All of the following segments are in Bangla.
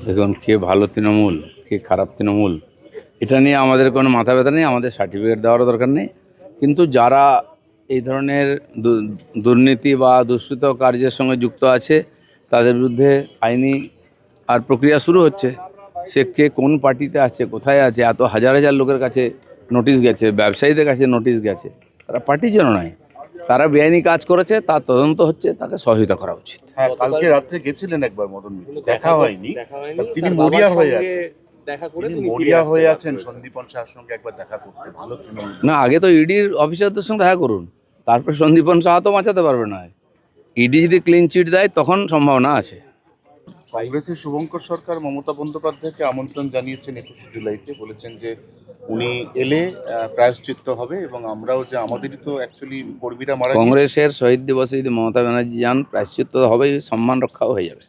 দেখুন, কে ভালো তৃণমূল, কে খারাপ তৃণমূল, এটা নিয়ে আমাদের কোনো মাথা ব্যথা নেই। আমাদের সার্টিফিকেট দেওয়ারও দরকার নেই। কিন্তু যারা এই ধরনের দুর্নীতি বা দুষ্কৃত কার্যের সঙ্গে যুক্ত আছে, তাদের বিরুদ্ধে আইনি আর প্রক্রিয়া শুরু হচ্ছে। সে কে কোন পার্টিতে আছে, কোথায় আছে, এত হাজার হাজার লোকের কাছে নোটিশ গেছে, ব্যবসায়ীদের কাছে নোটিশ গেছে। তারা পার্টির জন্য নয়, তারা বেআইনি কাজ করেছে, তার তদন্ত হচ্ছে, তাকে সহযোগিতা করা উচিত। হ্যাঁ, কালকে রাত্রে গেছিলেন একবার মদন মিত্র, দেখা হয়নি। তিনি মরিয়া হয়ে আছেন, সন্দীপন শাহের সঙ্গে একবার দেখা করতে। ভালো তৃণমূল না, আগে তো ইডির অফিসারদের সঙ্গে দেখা করুন, তারপরে সন্দীপন সাহা তো বাঁচাতে পারবে না। ইডি যদি ক্লিন চিট দেয় তখন সম্ভাবনা আছে। কংগ্রেসের শুভঙ্কর সরকার মমতা বন্দ্যোপাধ্যায়কে আমন্ত্রণ জানিয়েছেন 21শে জুলাইতে। বলেছেন যে উনি এলে প্রায়শ্চিত্ত হবে, এবং আমরাও যে আমাদেরই তো অ্যাকচুয়ালি কর্মীরা মারা গিয়েছে। কংগ্রেসের শহীদ দিবসে যদি মমতা ব্যানার্জি যান, প্রায়শ্চিত্ত হবেই, সম্মান রক্ষাও হয়ে যাবে।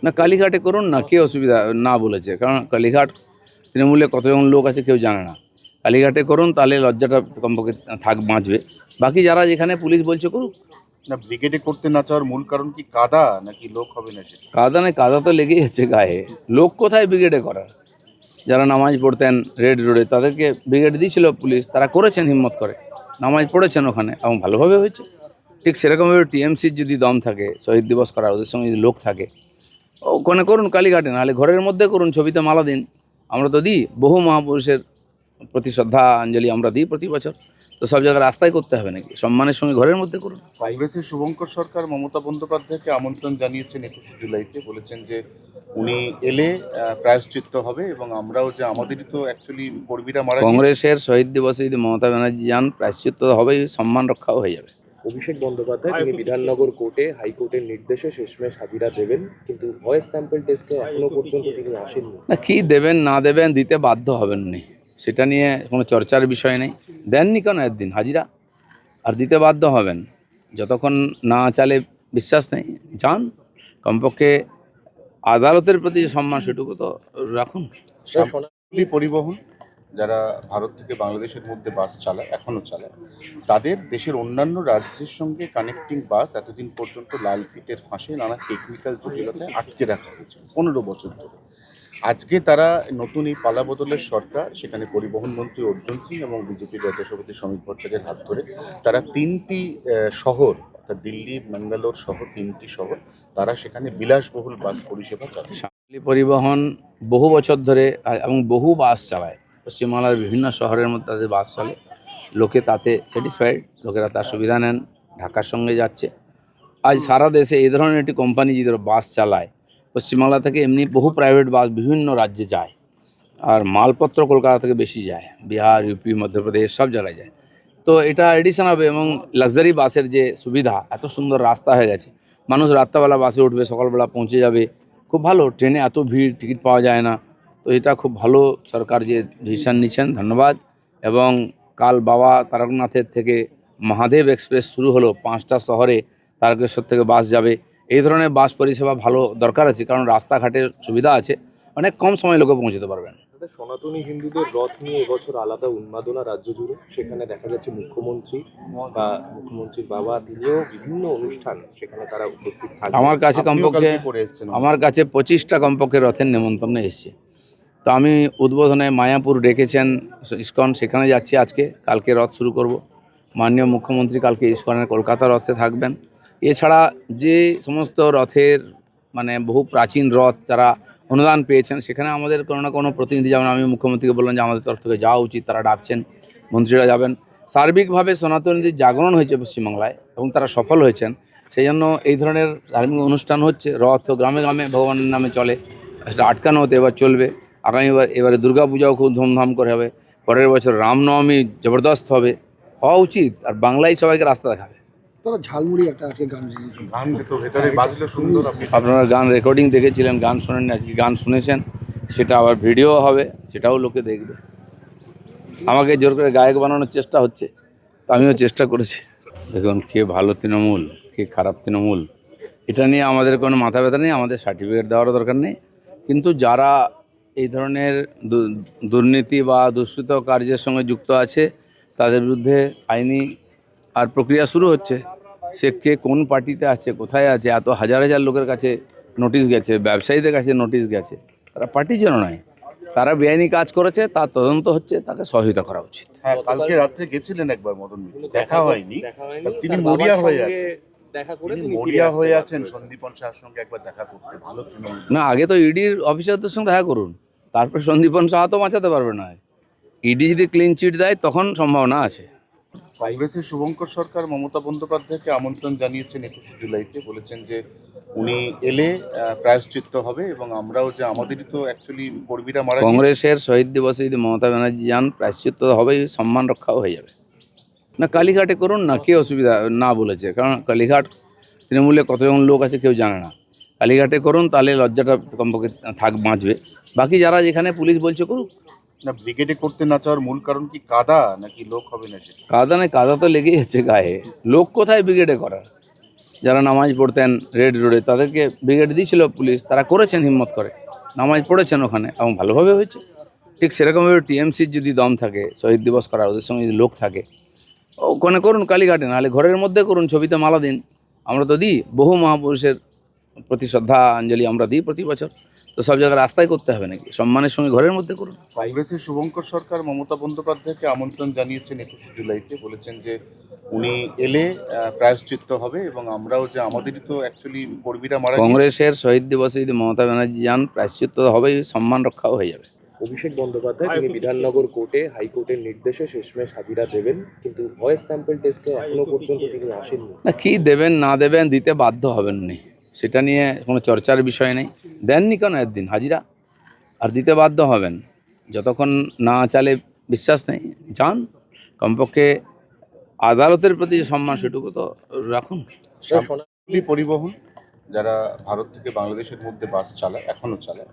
না, কালীঘাটে করুন না, কে অসুবিধা না বলেছে? কারণ কালীঘাট তৃণমূলে কতজন লোক আছে কেউ জানে না। কালীঘাটে করুন, তাহলে লজ্জাটা কমপক্ষে বাঁচবে। বাকি যারা যেখানে পুলিশ বলছে করুক। না, ব্রিগেডে করতে না চাওয়ার মূল কারণ কি কাদা, নাকি লোক হবে না সেটা? কাদা নেই, কাদা তো লেগেই আছে গায়ে। লোক কোথায় ব্রিগেডে করার? যারা নামাজ পড়তেন রেড রোডে, তাদেরকে ব্রিগেড দিয়েছিল পুলিশ, তারা করেছেন হিম্মত করে, নামাজ পড়েছেন ওখানে, এবং ভালোভাবে হয়েছে। ঠিক সেরকমভাবে টিএমসির যদি দম থাকে শহীদ দিবস করার, ওদের সঙ্গে যদি লোক থাকে, ওখানে করুন কালীঘাটে, নাহলে ঘরের মধ্যে করুন, ছবিতে মালা দিন। আমরা তো দিই, বহু মহাপুরুষের প্রতি শ্রদ্ধাঞ্জলি আমরা দিই প্রতি বছর। তো সব জায়গায় রাস্তায় করতে হবে নাকি? সম্মানের সঙ্গে ঘরের মধ্যে করুন। কংগ্রেসের শুভঙ্কর সরকার মমতা বন্দ্যোপাধ্যায়কে আমন্ত্রণ জানিয়েছেন 21শে জুলাইতে। বলেছেন যে উনি এলে প্রায়শ্চিত্ত হবে, এবং আমরাও যে আমাদেরই তো অ্যাকচুয়ালি কর্মীরা মারা গিয়েছে। কংগ্রেসের শহীদ দিবসে যদি মমতা ব্যানার্জি যান, প্রায়শ্চিত্ত হবেই, সম্মান রক্ষাও হয়ে যাবে। অভিষেক বন্দ্যোপাধ্যায় তিনি বিধাননগর কোর্টে হাইকোর্টের নির্দেশে শেষমেশ হাজিরা দেবেন, কিন্তু ভয়েস স্যাম্পল টেস্টে এখনো পর্যন্ত তিনি আসেননি। না, কি দেবেন না দেবেন, দিতে বাধ্য হবেন নি, সেটা নিয়ে কোনো চর্চার বিষয় নেই। দেননি কেন একদিন হাজিরা, আর দিতে বাধ্য হবেন। যতক্ষণ না চালে বিশ্বাস নেই, যান। কমপক্ষে আদালতের প্রতি যে সম্মান, সেটুকু তো রাখুন। সামগ্রী পরিবহন যারা ভারত থেকে বাংলাদেশের মধ্যে বাস চালায়, এখনো চালায়, তাদের দেশের অন্যান্য রাজ্যের সঙ্গে কানেক্টিং বাস এতদিন পর্যন্ত লাল ফিতের ফাঁসে নানা টেকনিক্যাল জটিলতায় আটকে রাখা হয়েছে 15 বছর ধরে। আজকে তারা নতুন এই পালাবদলের সরকার, সেখানে পরিবহন মন্ত্রী অর্জুন সিং এবং বিজেপির রাজ্য সভাপতি শ্রমিক ভট্টাচার্যের হাত ধরে তারা 3টি শহর, অর্থাৎ দিল্লি, ব্যাঙ্গালোর সহ 3টি শহর, তারা সেখানে বিলাসবহুল বাস পরিষেবা চালায়। সামগ্রী পরিবহন বহু বছর ধরে এবং বহু বাস চালায়। পশ্চিমবাংলার বিভিন্ন শহরের মধ্যে তাদের বাস চলে, লোকে তাতে স্যাটিসফাইড, লোকেরা তার সুবিধা নেন, ঢাকার সঙ্গে যাচ্ছে। আজ সারা দেশে এই ধরনের একটি কোম্পানি যদি বাস চালায়, পশ্চিমবাংলা থেকে এমনি বহু প্রাইভেট বাস বিভিন্ন রাজ্যে যায়, আর মালপত্র কলকাতা থেকে বেশি যায়, বিহার, ইউপি, মধ্যপ্রদেশ সব জায়গায় যায়। তো এটা এডিশন হবে, এবং লাক্সারি বাসের যে সুবিধা, এত সুন্দর রাস্তা হয়ে গেছে, মানুষ রাত্রেবেলা বাসে উঠবে, সকালবেলা পৌঁছে যাবে, খুব ভালো। ট্রেনে এত ভিড়, টিকিট পাওয়া যায় না। তো এটা খুব ভালো সরকার যে ডিসিশন নিচ্ছেন, ধন্যবাদ। এবং কাল বাবা তারকনাথের থেকে মহাদেব এক্সপ্রেস শুরু হলো, 5টা শহরে তারকেশ্বর থেকে বাস যাবে। এই ধরনের বাস পরিষেবা ভালো দরকার আছে, কারণ রাস্তাঘাটের সুবিধা আছে, অনেক কম সময় লোকে পৌঁছতে পারবেন। সনাতনী হিন্দুদের রথ নিয়ে এবছর আলাদা উন্মাদনা রাজ্য জুড়ে। সেখানে দেখা যাচ্ছে মুখ্যমন্ত্রীর বাবা তিনিও বিভিন্ন অনুষ্ঠান সেখানে তারা উপস্থিত থাকবেন। আমার কাছে কমপক্ষে আমার কাছে 25টা কমপক্ষে রথের নেমন্তন্ন এসছে। তো আমি উদ্বোধনে মায়াপুর ডেকেছেন ইস্কন, সেখানে যাচ্ছি আজকে, কালকে রথ শুরু করব। মাননীয় মুখ্যমন্ত্রী কালকে ইস্কনের কলকাতা রথে থাকবেন। এছাড়া যে সমস্ত রথের বহু প্রাচীন রথ যারা অনুদান পেয়েছেন, সেখানে আমাদের কোনো না কোনো প্রতিনিধি, যেমন আমি মুখ্যমন্ত্রীকে বললাম যে আমাদের তরফ থেকে যাওয়া উচিত, তারা ডাকছেন, মন্ত্রীরা যাবেন। সার্বিকভাবে সনাতনীদের জাগরণ হয়েছে পশ্চিমবাংলায়, এবং তারা সফল হয়েছেন। সেই জন্য এই ধরনের ধার্মিক অনুষ্ঠান হচ্ছে। রথ গ্রামে গ্রামে ভগবানের নামে চলে, সেটা আটকানো হতে এবার চলবে। এবারে দুর্গা পূজাও খুব ধুমধাম করে হবে। পরের বছর রামনবমী জবরদস্ত হবে, হওয়া উচিত। আর বাংলায় সবাইকে রাস্তা দেখাবে। দাদা ঝালমুড়ি একটা আজকে গান রিলিজ হলো। গান তো ভেতরে বাজলো সুন্দর। আপনারা গান রেকর্ডিং দেখেছিলেন, গান শোনেননি, আজকে গান শুনেছেন, সেটা আবার ভিডিও হবে, সেটাও লোকে দেখবে। আমাকে জোর করে গায়ক বানানোর চেষ্টা হচ্ছে, তো আমিও চেষ্টা করেছি। দেখুন, কে ভালো তৃণমূল, কে খারাপ তৃণমূল, এটা নিয়ে আমাদের কোনো মাথা ব্যথা নেই। আমাদের সার্টিফিকেট দেওয়ারও দরকার নেই। কিন্তু যারা এই ধরনের দুর্নীতি বা দুষ্কৃত কার্যের সঙ্গে যুক্ত আছে, তাদের বিরুদ্ধে আইনি আর প্রক্রিয়া শুরু হচ্ছে। সে কে কোন পার্টিতে আছে, কোথায় আছে, এত হাজার হাজার লোকের কাছে নোটিশ গেছে, ব্যবসায়ীদের কাছে নোটিশ গেছে, তারা পার্টির জন্য নয়, তারা বেআইনি কাজ করেছে, তার তদন্ত হচ্ছে, তাকে সহযোগিতা করা উচিত। হ্যাঁ, কালকে রাত্রে গেছিলেন একবার মদন মিত্র, দেখা হয়নি। তিনি তার মরিয়া বাবার হয়ে সঙ্গে আছেন। দেখা করে তিনি তিনি ফিরে মরিয়া আসতে হয়ে বাধ্য আছেন হয়েছেন। সন্দীপন শাহর সঙ্গে একবার দেখা করতে। ভালো তৃণমূল। না, আগে তো ইডির অফিসারদের সঙ্গে দেখা করুন, তারপর সন্দীপন সাহা তো বাঁচাতে পারবে না। ইডি যদি ক্লিন চিট দেয় তখন সম্ভাবনা আছে। কংগ্রেসের শুভঙ্কর সরকার মমতা বন্দ্যোপাধ্যায়কে আমন্ত্রণ জানিয়েছেন 21শে জুলাইতে, বলেছেন যে উনি এলে প্রায়শ্চিত্ত হবে এবং আমরাও যে আমাদেরই তো অ্যাকচুয়ালি কর্মীরা মারা গিয়েছে। কংগ্রেসের শহীদ দিবসে যদি মমতা ব্যানার্জি যান, প্রায়শ্চিত্ত হবেই, সম্মান রক্ষাও হয়ে যাবে। না, কালীঘাটে করুন না, কে অসুবিধা না বলেছে, কারণ কালীঘাট তৃণমূলে কতজন লোক আছে কেউ জানে না। কালীঘাটে করুন, তাহলে লজ্জাটা কমপক্ষে বাঁচবে। বাকি যারা যেখানে পুলিশ বলছে করুক। না, ব্রিগেডে করতে না চাওয়ার মূল কারণ কি কাদা নাকি লোক হবে না সেটা? কাদা তো লেগেই আছে গায়ে, লোক কোথায় ব্রিগেডে করার? যারা নামাজ পড়তেন রেড রোডে, তাদেরকে ব্রিগেড দিয়েছিল পুলিশ, তারা করেছেন হিম্মত করে, নামাজ পড়েছেন ওখানে এবং ভালোভাবে হয়েছে। ঠিক সেরকমভাবে টিএমসির যদি দম থাকে শহীদ দিবস করার, ওদের সঙ্গে যদি লোক থাকে, ওখানে করুন কালীঘাটে, নাহলে ঘরের মধ্যে করুন, ছবিতে মালা দিন। আমরা তো দিই, বহু মহাপুরুষের প্রতি শ্রদ্ধাঞ্জলি আমরা দিই প্রতি বছর, তো সব জায়গায় রাস্তায় করতে হবে নাকি? সম্মানের সঙ্গে ঘরের মধ্যে করুন। কংগ্রেসের শুভঙ্কর সরকার মমতা বন্দ্যোপাধ্যায়কে আমন্ত্রণ জানিয়েছেন 21শে জুলাইতে, বলেছেন যে উনি এলে প্রায়শ্চিত্ত হবে এবং আমরাও যে আমাদেরই তো অ্যাকচুয়ালি কর্মীরা মারা গিয়েছে। কংগ্রেসের শহীদ দিবসে যদি মমতা ব্যানার্জি যান, প্রায়শ্চিত্ত হবেই, সম্মান রক্ষাও হয়ে যাবে। অভিষেক বন্দ্যোপাধ্যায় তিনি বিধাননগর কোর্টে হাইকোর্টের নির্দেশে শেষমেশ হাজিরা দেবেন, কিন্তু ভয়েস স্যাম্পল টেস্টে এখনো পর্যন্ত তিনি আসেননি। না, কি দেবেন না দেবেন, দিতে বাধ্য হবেন নি, সেটা নিয়ে কোনো চর্চার বিষয় নেই। দেননি কেন একদিন হাজিরা, আর দিতে বাধ্য হবেন। যতক্ষণ না চালে বিশ্বাস নেই, যান, কমপক্ষে আদালতের প্রতি যে সম্মান সেটুকু তো রাখুন। সামগ্রী পরিবহন যারা ভারত থেকে বাংলাদেশের মধ্যে বাস চালায়, এখনো চালায়,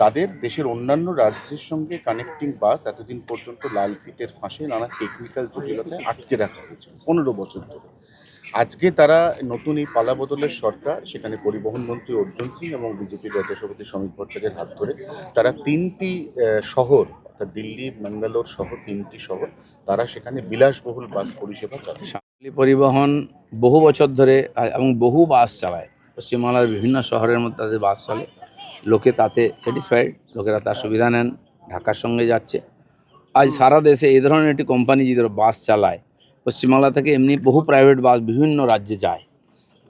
তাদের দেশের অন্যান্য রাজ্যের সঙ্গে কানেক্টিং বাস এতদিন পর্যন্ত লাল ফিতের ফাঁসে নানা টেকনিক্যাল জটিলতায় আটকে রাখা হয়েছে 15 বছর ধরে। আজকে তারা নতুন এই পালাবদলের সরকার, সেখানে পরিবহন মন্ত্রী অর্জুন সিং এবং বিজেপির রাজ্য সভাপতি শ্রমিক ভট্টাচার্যের হাত ধরে তারা 3টি শহর, অর্থাৎ দিল্লি, ব্যাঙ্গালোর সহ 3টি শহর, তারা সেখানে বিলাসবহুল বাস পরিষেবা চালায়। সামগ্রী পরিবহন বহু বছর ধরে এবং বহু বাস চালায়, পশ্চিমবাংলার বিভিন্ন শহরের মধ্যে তাদের বাস চলে, লোকে তাতে স্যাটিসফাইড, লোকেরা তার সুবিধা নেন, ঢাকার সঙ্গে যাচ্ছে। আজ সারা দেশে এই ধরনের একটি কোম্পানি যদি বাস চালায়, পশ্চিমবাংলা থেকে এমনি বহু প্রাইভেট বাস বিভিন্ন রাজ্যে যায়,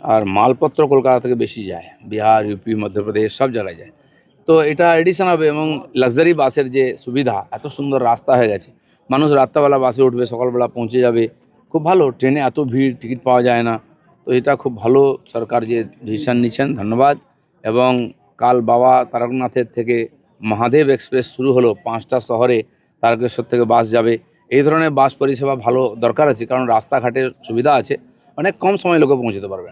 আর মালপত্র কলকাতা থেকে বেশি যায়, বিহার, ইউপি, মধ্যপ্রদেশ সব জায়গায় যায়। তো এটা এডিশন হবে এবং লাক্সারি বাসের যে সুবিধা, এত সুন্দর রাস্তা হয়ে গেছে, মানুষ রাত্রেবেলা বাসে উঠবে, সকালবেলা পৌঁছে যাবে, খুব ভালো। ট্রেনে এত ভিড়, টিকিট পাওয়া যায় না, তো এটা খুব ভালো সরকার যে ডিসিশন নিচ্ছেন, ধন্যবাদ। এবং কাল বাবা তারকনাথের থেকে মহাদেব এক্সপ্রেস শুরু হলো, 5টা শহরে তারকেশ্বর থেকে বাস যাবে। এই ধরনের বাস পরিষেবা ভালো দরকার আছে, কারণ রাস্তাঘাটের সুবিধা আছে, অনেক কম সময়ে লোকে পৌঁছতে পারবেন।